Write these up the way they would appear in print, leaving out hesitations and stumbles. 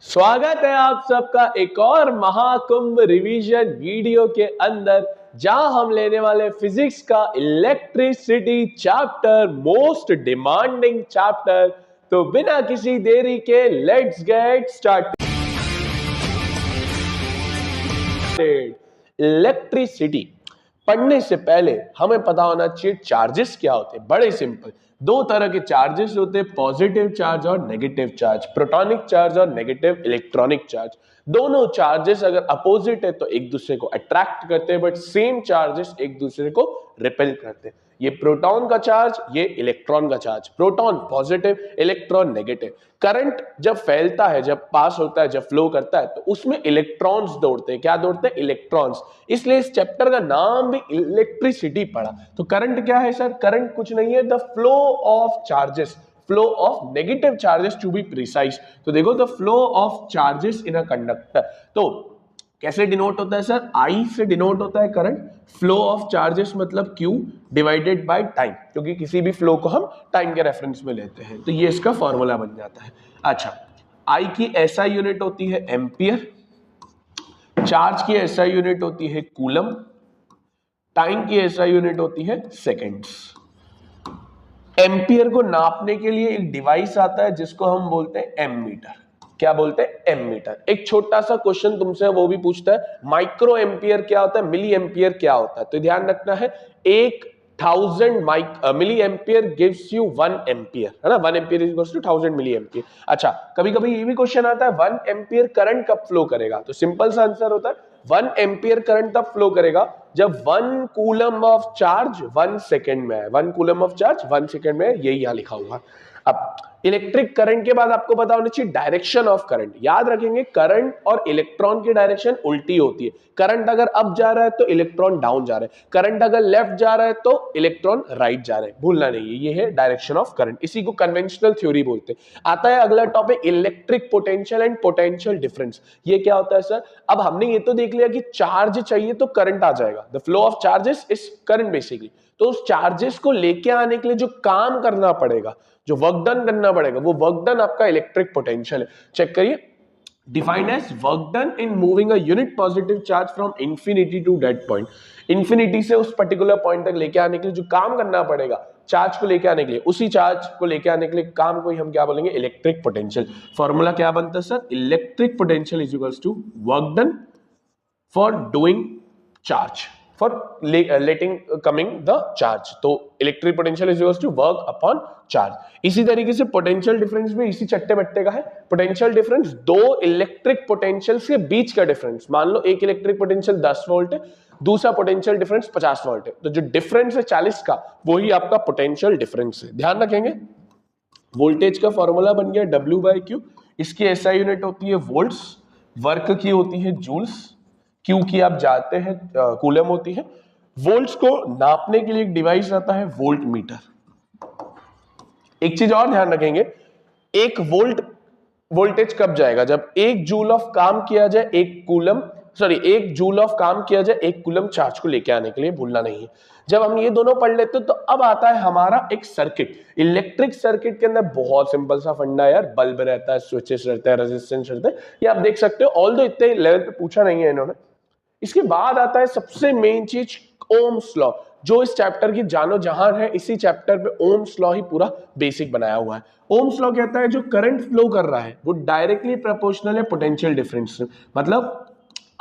स्वागत है आप सबका एक और महाकुंभ रिवीजन वीडियो के अंदर, जहां हम लेने वाले फिजिक्स का electricity chapter, most demanding chapter. तो बिना किसी देरी के लेट्स गेट स्टार्टेड। इलेक्ट्रिसिटी पढ़ने से पहले हमें पता होना चाहिए चार्जेस क्या होते हैं। बड़े सिंपल, दो तरह के चार्जेस होते हैं, पॉजिटिव चार्ज और नेगेटिव चार्ज, प्रोटॉनिक चार्ज और नेगेटिव इलेक्ट्रॉनिक चार्ज। दोनों चार्जेस अगर अपोजिट है तो एक दूसरे को अट्रैक्ट करते हैं, बट सेम चार्जेस एक दूसरे को रिपेल करते हैं। ये प्रोटॉन का चार्ज, ये इलेक्ट्रॉन का charge. Proton positive, electron negative. Current जब फैलता है, जब पास होता है, जब फ्लो करता है, तो उसमें इलेक्ट्रॉन्स दौड़ते हैं। क्या दौड़ते हैं? इलेक्ट्रॉन्स। इसलिए इस चैप्टर का नाम भी इलेक्ट्रिसिटी पड़ा। तो करंट क्या है सर? करंट कुछ नहीं है, the flow of charges, flow of negative charges to be precise. तो देखो, the flow of charges in a conductor. तो कैसे डिनोट होता है सर? आई से डिनोट होता है करंट। फ्लो ऑफ चार्जेस मतलब Q डिवाइडेड बाय टाइम, क्योंकि किसी भी फ्लो को हम टाइम के रेफरेंस में लेते हैं। तो ये इसका फॉर्मूला बन जाता है। अच्छा, आई की SI यूनिट होती है एम्पियर, चार्ज की SI यूनिट होती है कूलम, टाइम की SI यूनिट होती है सेकेंड्स। एम्पियर को नापने के लिए एक डिवाइस आता है जिसको हम बोलते हैं एमीटर। क्या बोलते हैं? एमीटर। एक छोटा सा क्वेश्चन तुमसे वो भी पूछता है, माइक्रो एम्पियर क्या होता है, मिली एम्पियर क्या होता है। तो ध्यान रखना है, 1000 milli ampere gives you 1 ampere, है ना। 1 ampere equals to 1000 milli ampere. अच्छा, कभी कभी ये भी क्वेश्चन आता है 1 एम्पियर करंट कब फ्लो करेगा। तो सिंपल सा आंसर होता है 1 एम्पियर करंट तब फ्लो करेगा जब 1 कूलम ऑफ चार्ज 1 सेकेंड में है। 1 कूलम ऑफ चार्ज 1 सेकेंड में है, यही यहां लिखा हुआ। अब इलेक्ट्रिक करंट के बाद आपको पता होना चाहिए डायरेक्शन ऑफ करंट। याद रखेंगे, करंट और इलेक्ट्रॉन की डायरेक्शन उल्टी होती है। करंट अगर अप जा रहा है तो इलेक्ट्रॉन डाउन जा रहा है, करंट अगर लेफ्ट जा रहा है तो इलेक्ट्रॉन राइट जा रहा है। भूलना नहीं है, ये है डायरेक्शन ऑफ करंट। इसी को कन्वेंशनल थ्योरी बोलते हैं। आता है अगला topic, electric potential and potential difference. ये क्या होता है सर? अब हमने ये तो देख लिया कि चार्ज चाहिए तो करंट आ जाएगा, the flow of charges is current basically. तो उस चार्जेस को लेके आने के लिए जो काम करना पड़ेगा, जो वर्क डन करना पड़ेगा, वो वर्क डन आपका इलेक्ट्रिक पोटेंशियल है। चेक करिए, defined as work done in moving a unit positive charge from infinity to that point. Infinity से उस पर्टिकुलर पॉइंट तक लेके आने के लिए जो काम करना पड़ेगा, चार्ज को लेके आने के लिए, उसी चार्ज को लेके आने के लिए काम को ही हम क्या बोलेंगे? Electric potential. फॉर्मूला क्या बनता है sir? Electric potential is equals to work done for doing charge, for letting coming the charge। तो electric potential is equals to work upon charge. इसी तरीके से पोटेंशियल डिफरेंस भी इसी चट्टे बट्टे का है। पोटेंशियल डिफरेंस दो इलेक्ट्रिक पोटेंशियल्स के बीच का डिफरेंस। मान लो एक इलेक्ट्रिक पोटेंशियल 10 वोल्ट है, दूसरा पोटेंशियल डिफरेंस 50 वोल्ट है, तो जो डिफरेंस है 40 का, वही आपका पोटेंशियल डिफरेंस है। ध्यान रखेंगे, वोल्टेज का फॉर्मूला बन गया W/Q। इसकी SI यूनिट होती है वोल्ट्स, वर्क की होती है जूल्स, क्यू की आप जाते हैं कूलम होती है। वोल्ट्स को नापने के लिए एक डिवाइस आता है वोल्ट मीटर। एक चीज और ध्यान रखेंगे, एक वोल्ट वोल्टेज कब जाएगा? जब 1 जूल ऑफ काम किया जाए एक जूल ऑफ काम किया जाए 1 कूलम चार्ज को लेके आने के लिए। भूलना नहीं है। जब हम ये दोनों पढ़ लेते हैं तो अब आता है हमारा एक सर्किट। इलेक्ट्रिक सर्किट के अंदर बहुत सिंपल सा फंडा है यार, बल्ब रहता है, स्विचेस रहते हैं, रेजिस्टेंस रहते हैं, ये आप देख सकते हो। ऑल्दो इतने लेवल पे पूछा नहीं है इन्होंने। इसके बाद आता है सबसे मेन चीज, ओम्स लॉ, जो इस चैप्टर की जानो जहान है। इसी चैप्टर पे ओम्स लॉ ही पूरा बेसिक बनाया हुआ है। ओम्स लॉ कहता है जो करंट फ्लो कर रहा है वो डायरेक्टली प्रोपोर्शनल है पोटेंशियल डिफरेंस से। मतलब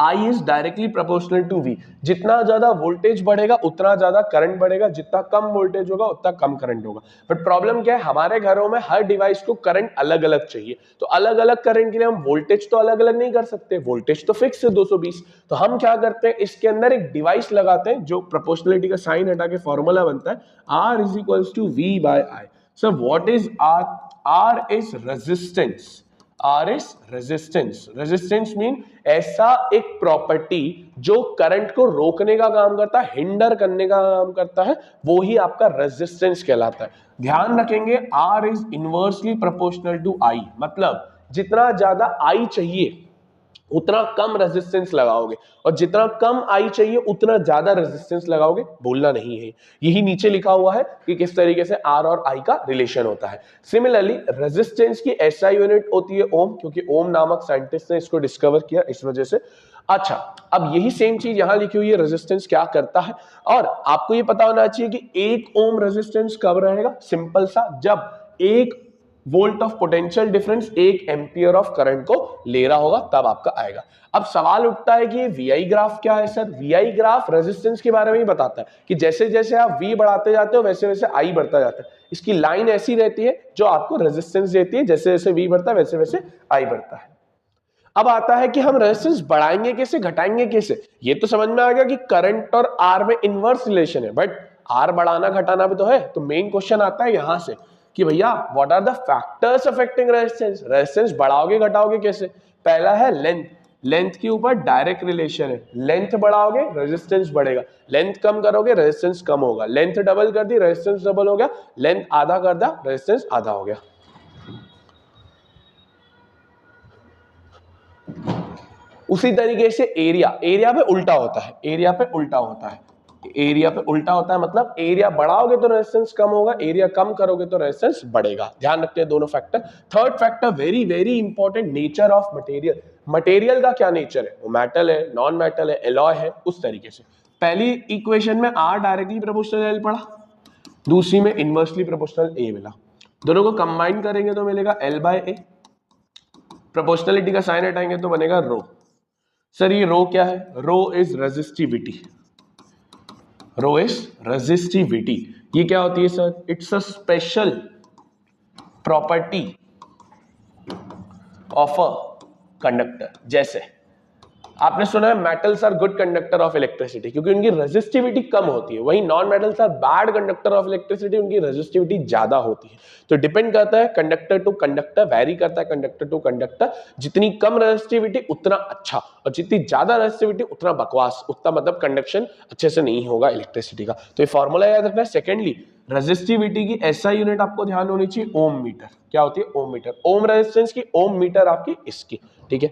I is directly proportional to V। जितना ज्यादा वोल्टेज बढ़ेगा उतना ज्यादा करंट बढ़ेगा, जितना कम वोल्टेज होगा उतना कम करंट होगा। बट प्रॉब्लम क्या है, हमारे घरों में हर डिवाइस को करंट अलग अलग चाहिए। तो अलग अलग करंट के लिए हम वोल्टेज तो अलग अलग नहीं कर सकते, वोल्टेज तो फिक्स है 220। तो हम क्या करते हैं, इसके अंदर एक डिवाइस लगाते हैं जो प्रोपोर्शनलिटी का साइन हटा के फॉर्मूला बनता है R is equals to V/I। So what is R? R is resistance. R is resistance। Resistance mean ऐसा एक प्रॉपर्टी जो करंट को रोकने का काम करता है, हिंडर करने का काम करता है, वो ही आपका रेजिस्टेंस कहलाता है। ध्यान रखेंगे, R is inversely proportional to I। मतलब जितना ज्यादा I चाहिए उतना कम रेजिस्टेंस लगाओगे, और जितना कम आई चाहिए उतना ज्यादा रेजिस्टेंस लगाओगे, भूलना नहीं है। यही नीचे लिखा हुआ है कि किस तरीके से आर और आई का रिलेशन होता है। सिमिलरली रेजिस्टेंस की एसआई यूनिट होती है ओम, क्योंकि ओम नामक साइंटिस्ट ने इसको डिस्कवर किया, इस वजह से। अच्छा, अब यही सेम चीज यहां लिखी हुई है, रेजिस्टेंस क्या करता है, और आपको ये पता होना चाहिए कि 1 ओम रेजिस्टेंस कब रहेगा, सिंपल सा, जब 1 volt of potential difference 1 ampere of current को ले रहा होगा, तब आपका आएगा। अब सवाल उठता है कि वीआई ग्राफ क्या है सर? वीआई ग्राफ रेजिस्टेंस के बारे में ही बताता है कि जैसे जैसे आप वी बढ़ाते जाते हो वैसे वैसे आई बढ़ता जाता है। इसकी लाइन ऐसी रहती है जो आपको रेजिस्टेंस देती है, जैसे जैसे वी बढ़ता है वैसे वैसे आई बढ़ता है। अब आता है कि हम रेजिस्टेंस बढ़ाएंगे कैसे, घटाएंगे कैसे? ये तो समझ में आ गया कि करंट और आर में इनवर्स रिलेशन है, बट आर बढ़ाना घटाना भी तो है। तो मेन क्वेश्चन आता है यहां से कि भैया what are the factors affecting resistance? Resistance बढ़ाओगे घटाओगे कैसे? पहला है लेंथ, लेंथ के ऊपर डायरेक्ट रिलेशन है। लेंथ बढ़ाओगे रेजिस्टेंस बढ़ेगा, लेंथ कम करोगे रेजिस्टेंस कम होगा। लेंथ डबल कर दी रेजिस्टेंस डबल हो गया, लेंथ आधा कर दिया रेजिस्टेंस आधा हो गया। उसी तरीके से एरिया, एरिया पे उल्टा होता है, एरिया पे उल्टा होता है, एरिया पे उल्टा होता है, मतलब एरिया बढ़ाओगे तो रेजिस्टेंस कम होगा, एरिया कम करोगे तो रेजिस्टेंस बढ़ेगा। ध्यान रखते हैं दोनों factor. Third factor very very important, nature of material. Material का क्या नेचर है? वो मेटल है, नॉन मेटल है, एलॉय है, उस तरीके से। पहली इक्वेशन में आर डायरेक्टली प्रोपोर्शनल एल पढ़ा, दूसरी में इनवर्सली प्रोपोर्शनल ए मिला, दोनों को कंबाइन करेंगे तो मिलेगा एल बाय ए। प्रोपोर्शनलिटी का साइन हटाएंगे तो बनेगा रो। सर ये रो क्या है? Rho is resistivity, rho is resistivity. ये क्या होती है sir? It's a special property of a conductor. जैसे आपने सुना है metals are good conductor of electricity क्योंकि उनकी रेजिस्टिविटी कम होती है, वहीं non metals are bad conductor of electricity, उनकी रेजिस्टिविटी ज्यादा होती है। तो डिपेंड करता है कंडक्टर टू कंडक्टर, वैरी करता है कंडक्टर टू कंडक्टर। जितनी कम रेजिस्टिविटी उतना अच्छा, और जितनी ज्यादा रेजिस्टिविटी उतना बकवास, उतना मतलब कंडक्शन अच्छे से नहीं होगा इलेक्ट्रिसिटी का। तो ये फॉर्मूला याद रखना है। सेकेंडली रेजिस्टिविटी की एसआई यूनिट आपको ध्यान होनी चाहिए ओम मीटर। क्या होती है? ओम मीटर। ओम रेजिस्टेंस की, ओम मीटर आपकी इसकी, ठीक है।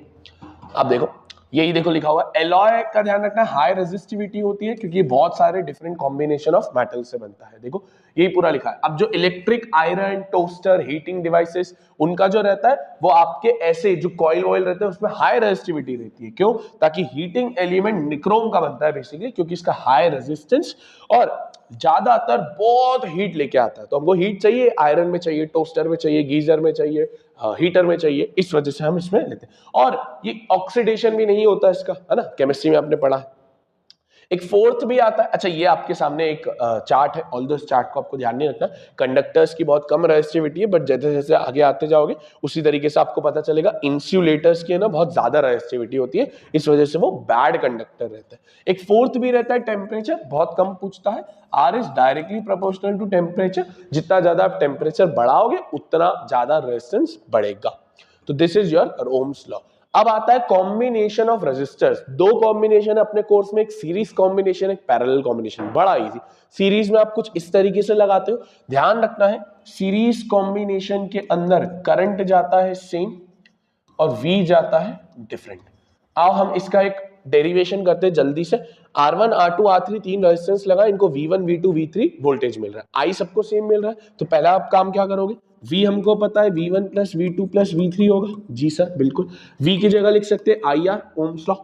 अब देखो यही देखो लिखा हुआ एलॉय का ध्यान रखना, हाई रेजिस्टिविटी होती है क्योंकि बहुत सारे डिफरेंट कॉम्बिनेशन ऑफ मेटल से बनता है। देखो यही पूरा लिखा है। अब जो electric iron, toaster, heating devices, उनका जो रहता है वो आपके ऐसे जो कॉइल वॉइल रहते हैं उसमें हाई रेजिस्टिविटी रहती है। क्यों? ताकि हीटिंग एलिमेंट निक्रोम का बनता है बेसिकली, क्योंकि इसका हाई रेजिस्टेंस और ज्यादातर बहुत हीट लेके आता है। तो हमको हीट चाहिए, आयरन में चाहिए, टोस्टर में चाहिए, गीजर में चाहिए, हीटर में चाहिए, इस वजह से हम इसमें लेते हैं। और ये ऑक्सीडेशन भी नहीं होता इसका, है ना, केमिस्ट्री में आपने पढ़ा। एक फोर्थ भी आता है। अच्छा ये आपके सामने एक चार्ट है, ऑल इस चार्ट को आपको ध्यान नहीं रखना। कंडक्टर्स की बहुत कम रेजिस्टिविटी है, बट जैसे जैसे आगे आते जाओगे उसी तरीके से आपको पता चलेगा इंसुलेटर्स की है ना बहुत ज्यादा रेजिस्टिविटी होती है, इस वजह से वो बैड कंडक्टर रहता है। एक फोर्थ भी रहता है टेम्परेचर, बहुत कम पूछता है। R is directly proportional to temperature, जितना ज्यादा आप टेम्परेचर बढ़ाओगे उतना ज्यादा रेजिस्टेंस बढ़ेगा। तो this is your Ohm's law. अब आता है कॉम्बिनेशन ऑफ रेजिस्टर्स। दो कॉम्बिनेशन है अपने कोर्स में, एक सीरीज कॉम्बिनेशन, एक पैरेलल कॉम्बिनेशन। बड़ा इजी। सीरीज में आप कुछ इस तरीके से लगाते हो, ध्यान रखना है सीरीज कॉम्बिनेशन के अंदर करंट जाता है सेम और V जाता है डिफरेंट। आओ हम इसका एक डेरिवेशन करते हैं जल्दी से। R1, R2, R3 तीन रेजिस्टेंस लगा, इनको V1, V2, V3 वोल्टेज मिल रहा है, I सबको सेम मिल रहा है। तो पहला आप काम क्या करोगे? V हमको पता है V1 plus V2 plus V3 होगा। जी सर बिल्कुल। V की जगह लिख सकते हैं IR, ओम्स लॉ।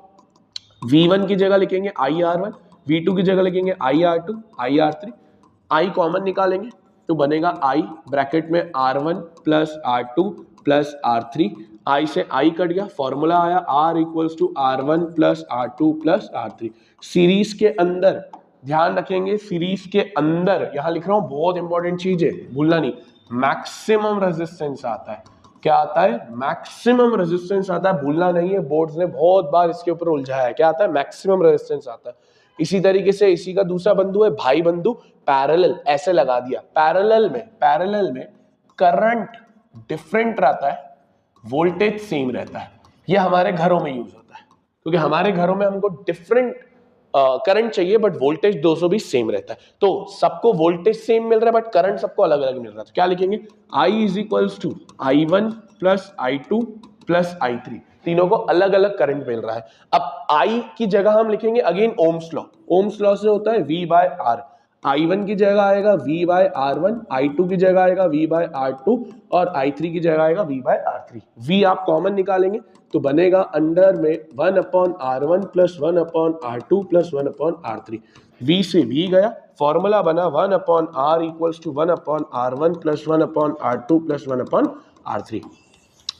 V1 की जगह लिखेंगे IR1, V2 की जगह लिखेंगे IR2, IR3, I कॉमन निकालेंगे तो बनेगा I ब्रैकेट में R1 plus R2 plus R3, I से I कट गया, फॉर्मूला आया R equals to R1 plus R2 plus R3। Series के अंदर ध्यान रखेंगे, सीरीज के अंदर यहां लिख रहा हूं, बहुत इंपॉर्टेंट चीज है भूलना नहीं, मैक्सिमम रेजिस्टेंस आता है। क्या आता है? मैक्सिमम रेजिस्टेंस आता है, भूलना नहीं है, बोर्ड्स ने बहुत बार इसके ऊपर उलझाया है। क्या आता है? मैक्सिमम रेजिस्टेंस आता है। इसी तरीके से इसी का दूसरा बंधु है भाई बंधु, पैरेलल, ऐसे लगा दिया। पैरेलल में करंट डिफरेंट रहता है, वोल्टेज सेम रहता है। ये हमारे घरों में यूज होता है क्योंकि हमारे घरों में हमको डिफरेंट करंट चाहिए बट वोल्टेज 200 भी सेम रहता है। तो सबको वोल्टेज सेम मिल रहा है बट करंट सबको अलग अलग मिल रहा है। तो क्या लिखेंगे? I is equals to I1 plus I2 plus I3। तीनों को अलग अलग करंट मिल रहा है। अब I की जगह हम लिखेंगे again Ohm's law. Ohm's law से होता है V बाय R। I1 की जगह आएगा V बाय R1, I2 की जगह आएगा V बाय R2 और I3 की जगह आएगा V बाय R3। V आप कॉमन निकालेंगे तो बनेगा अंडर में 1/R1 plus 1/R2 plus 1/R3। V से V गया, फॉर्मूला बना 1/R equals to 1/R1 plus 1/R2 plus 1/R3।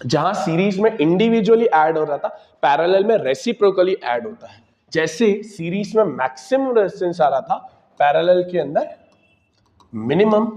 जहां सीरीज में इंडिविजुअली ऐड हो रहा था, पैरेलल में रेसिप्रोकली ऐड होता है। जैसे सीरीज में मैक्सिमम रेजिस्टेंस आ रहा था, पैरेलल के अंदर मिनिमम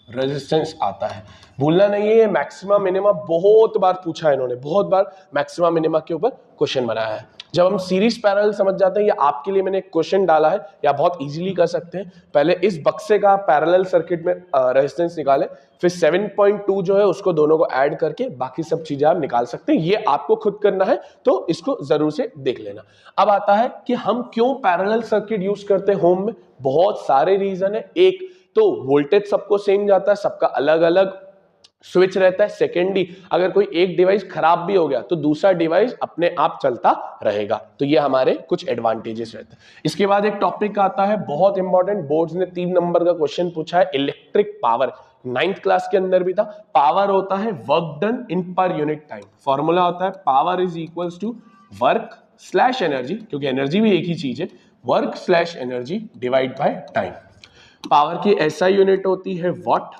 रेजिस्टेंस आता है। भूलना नहीं है, ये मैक्सिमा मिनिमा बहुत बार पूछा है इन्होंने, बहुत बार मैक्सिमा मिनिमा के ऊपर क्वेश्चन बनाया है। जब हम सीरीज पैरेलल समझ जाते हैं, या आपके लिए मैंने एक क्वेश्चन डाला है, या बहुत इजीली कर सकते हैं। पहले इस बक्से का पैरेलल सर्किट में रेजिस्टेंस निकालें, फिर 7.2 जो है उसको दोनों को ऐड करके बाकी सब चीजें आप निकाल सकते हैं। ये आपको खुद करना है तो इसको जरूर से देख लेना। अब आता है कि हम क्यों पैरेलल सर्किट यूज करते हैं होम में। बहुत सारे रीजन है। एक तो वोल्टेज सबको सेम जाता है, सबका अलग अलग स्विच रहता है। सेकेंडली अगर कोई एक डिवाइस खराब भी हो गया तो दूसरा डिवाइस अपने आप चलता रहेगा। तो ये हमारे कुछ एडवांटेजेस रहते हैं। इसके बाद एक टॉपिक आता है बहुत इंपॉर्टेंट, बोर्ड्स ने 3 नंबर का क्वेश्चन पूछा है, इलेक्ट्रिक पावर। 9th क्लास के अंदर भी था। पावर होता है वर्क डन इन पर यूनिट टाइम। फॉर्मूला होता है power is equals to work slash energy, क्योंकि एनर्जी भी एक ही चीज है, work slash energy divide by time. Power की ऐसा यूनिट होती है वॉट,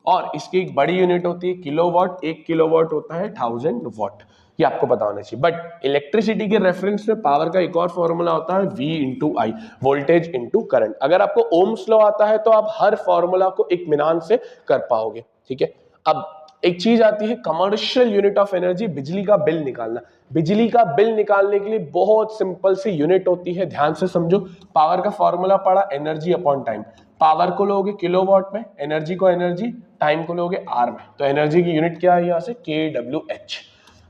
और इसकी एक बड़ी यूनिट होती है किलोवाट। 1 किलोवाट होता है 1000 वॉट। ये आपको पता होना चाहिए। बट इलेक्ट्रिसिटी के रेफरेंस में पावर का एक और फॉर्मूला होता है V इंटू आई, वोल्टेज इंटू करंट। अगर आपको ओम्स लॉ आता है तो आप हर फॉर्मूला को इत्मीनान से कर पाओगे। ठीक है। अब एक चीज आती है कमर्शियल यूनिट ऑफ एनर्जी, बिजली का बिल निकालना। बिजली का बिल निकालने के लिए बहुत सिंपल सी यूनिट होती है, ध्यान से समझो। पावर का फॉर्मूला पड़ा एनर्जी अपॉन टाइम। पावर को लोगे किलोवाट में, एनर्जी को एनर्जी, टाइम को लोगे आर में। तो एनर्जी की यूनिट क्या है यहाँ से kWh,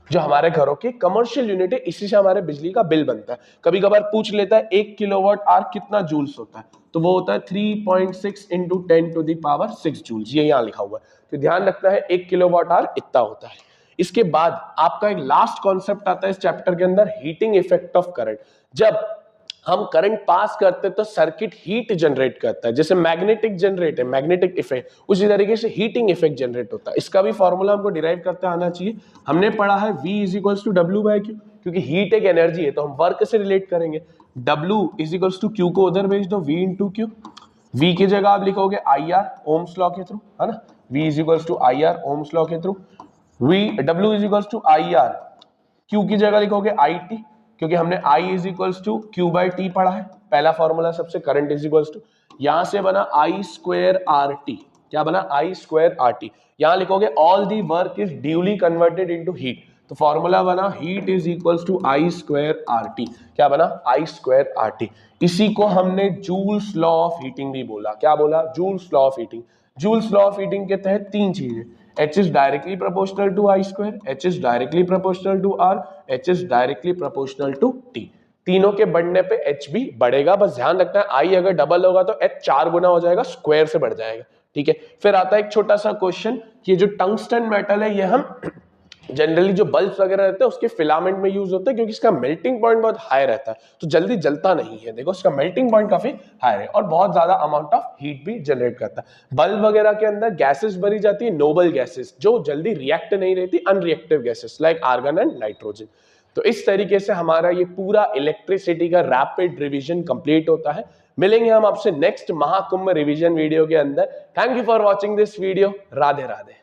जो हमारे घरों की कमर्शियल यूनिट है। इसी से हमारे बिजली का बिल बनता है। कभी कभार पूछ लेता है 1 किलोवाट आर कितना जूल्स होता है, तो वो होता है 3.6 into 10 to the power 6 joules. ये यहाँ लिखा हुआ है, तो ध्यान रखना है 1 किलोवाट आर इतना होता है। इसके बाद आपका एक लास्ट कॉन्सेप्ट आता है इस चैप्टर के अंदर, हीटिंग इफेक्ट ऑफ करंट। जब हम करंट पास करते तो सर्किट हीट जनरेट करता है, जैसे मैग्नेटिक जनरेट है, मैग्नेटिक इफेक्ट, उसी तरीके से हीटिंग इफेक्ट जनरेट होता है। इसका भी फॉर्मूला हमको डिराइव करते आना चाहिए। हमने पढ़ा है V is equals to W by Q, क्योंकि हीट एक एनर्जी है तो हम वर्क से रिलेट करेंगे। W is equals to Q को उधर भेज दो, V इंटू Q। V की जगह आप लिखोगे IR ओम्स लॉ के थ्रू, है ना। V is equals to IR ohm's law के थ्रू। W is equals to IR, Q की जगह लिखोगे IT, क्योंकि हमने I is equals to Q by T पढ़ा है, पहला फॉर्मूला सबसे। करंट इज इक्वल्स टू, यहां से बना I स्क्वायर RT। क्या बना? I square RT। यहां लिखोगे all the work is duly converted into heat, तो फॉर्मूला बना heat is equals to I square RT। क्या बना? I square RT। इसी को हमने जूल्स लॉ ऑफ हीटिंग भी बोला। क्या बोला? Joules law of heating. Joules law of heating के तहत 3 चीजें, H is directly proportional to I square, H is directly proportional to R, H is directly proportional to T। तीनों के बढ़ने पे H भी बढ़ेगा। बस ध्यान रखना है I अगर डबल होगा तो H 4 गुना हो जाएगा, स्क्वायर से बढ़ जाएगा। ठीक है। फिर आता है एक छोटा सा क्वेश्चन कि जो टंगस्टन मेटल है, ये हम जनरली जो बल्ब वगैरह रहते हैं उसके फिलामेंट में यूज होता है, क्योंकि इसका मेल्टिंग पॉइंट बहुत हाई रहता है, तो जल्दी जलता नहीं है। देखो इसका मेल्टिंग पॉइंट काफी हाई है और बहुत ज्यादा अमाउंट ऑफ हीट भी जनरेट करता है। बल्ब वगैरह के अंदर गैसेस भरी जाती है, नोबल गैसेस, जो जल्दी रिएक्ट नहीं रहती, unreactive gases like argon and nitrogen. तो इस तरीके से हमारा ये पूरा इलेक्ट्रिसिटी का रैपिड रिवीजन कंप्लीट होता है। मिलेंगे हम आपसे नेक्स्ट महाकुंभ रिवीजन वीडियो के अंदर। Thank you for watching this video. Radhe Radhe.